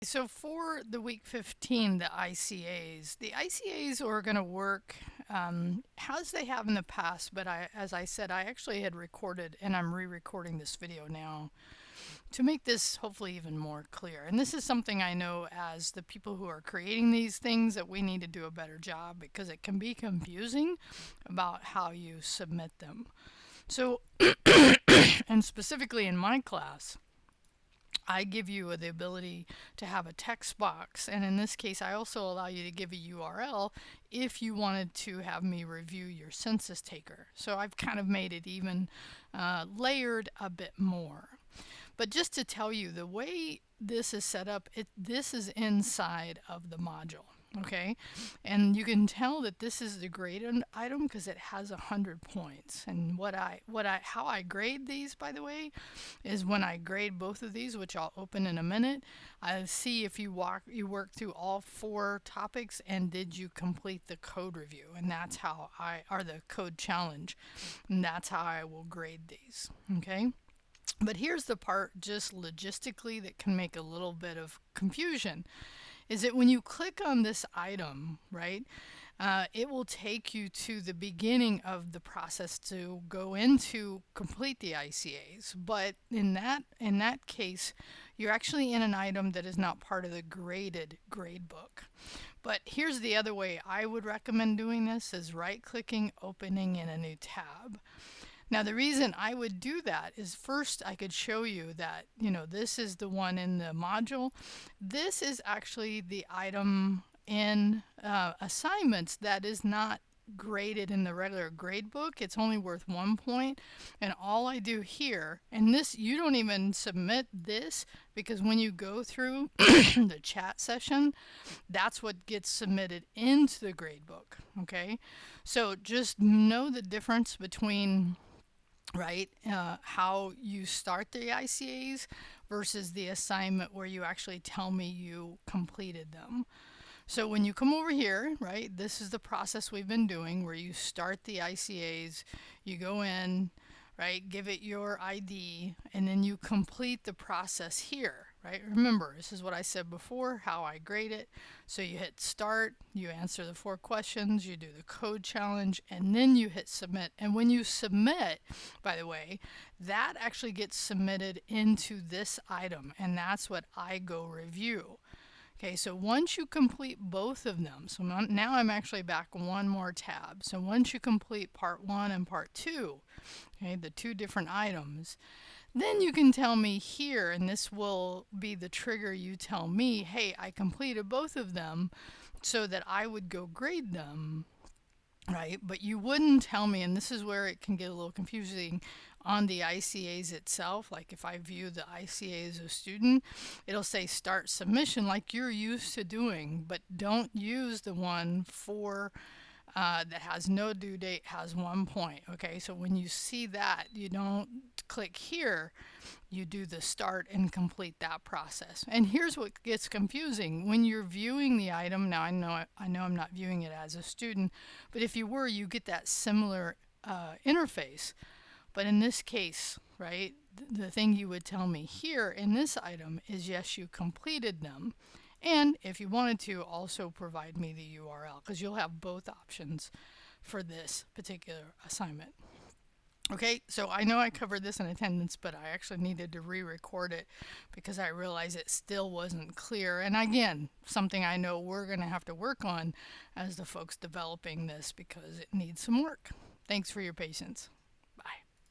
So for the week 15, the ICAs are going to work as they have in the past, but as I said, I actually had recorded and I'm re-recording this video now to make this hopefully even more clear. And this is something I know as the people who are creating these things that we need to do a better job because it can be confusing about how you submit them. So, and specifically in my class, I give you the ability to have a text box, and in this case, I also allow you to give a URL if you wanted to have me review your census taker. So I've kind of made it even layered a bit more. But just to tell you, the way this is set up, this is inside of the module. Okay, and you can tell that this is the graded item because it has 100 points. And how I grade these, by the way, is when I grade both of these, which I'll open in a minute, I see if you work through all 4 topics and did you complete the code review, and that's how or the code challenge, and that's how I will grade these. Okay. But here's the part just logistically that can make a little bit of confusion is that when you click on this item, right, it will take you to the beginning of the process to go into complete the ICAs. But in that case, you're actually in an item that is not part of the graded grade book. But here's the other way I would recommend doing this is right-clicking, opening in a new tab. Now, the reason I would do that is first I could show you that, this is the one in the module. This is actually the item in assignments that is not graded in the regular grade book. It's only worth 1 point. And all I do here, and this, you don't even submit this because when you go through the chat session, that's what gets submitted into the grade book. Okay. So just know the difference between how you start the ICAs versus the assignment where you actually tell me you completed them. So when you come over here, right, this is the process we've been doing where you start the ICAs, you go in, right, give it your ID, and then you complete the process here, right? Remember, this is what I said before, how I grade it. So you hit start, you answer the 4 questions, you do the code challenge, and then you hit submit. And when you submit, by the way, that actually gets submitted into this item, and that's what I go review. Okay, so once you complete both of them, so now I'm actually back 1 more tab. So once you complete part 1 and part 2, okay, the 2 different items, then you can tell me here, and this will be the trigger you tell me, hey, I completed both of them so that I would go grade them, right? But you wouldn't tell me, and this is where it can get a little confusing on the ICAs itself. Like if I view the ICA as a student, it'll say start submission like you're used to doing, but don't use the one for that has no due date, has 1 point. Okay, so when you see that, you don't click here, you do the start and complete that process. And here's what gets confusing. When you're viewing the item, now I know I'm not viewing it as a student, but if you were, you get that similar interface. But in this case, right, the thing you would tell me here in this item is yes, you completed them. And if you wanted to, also provide me the URL because you'll have both options for this particular assignment. Okay, so I know I covered this in attendance, but I actually needed to re-record it because I realized it still wasn't clear. And again, something I know we're going to have to work on as the folks developing this because it needs some work. Thanks for your patience.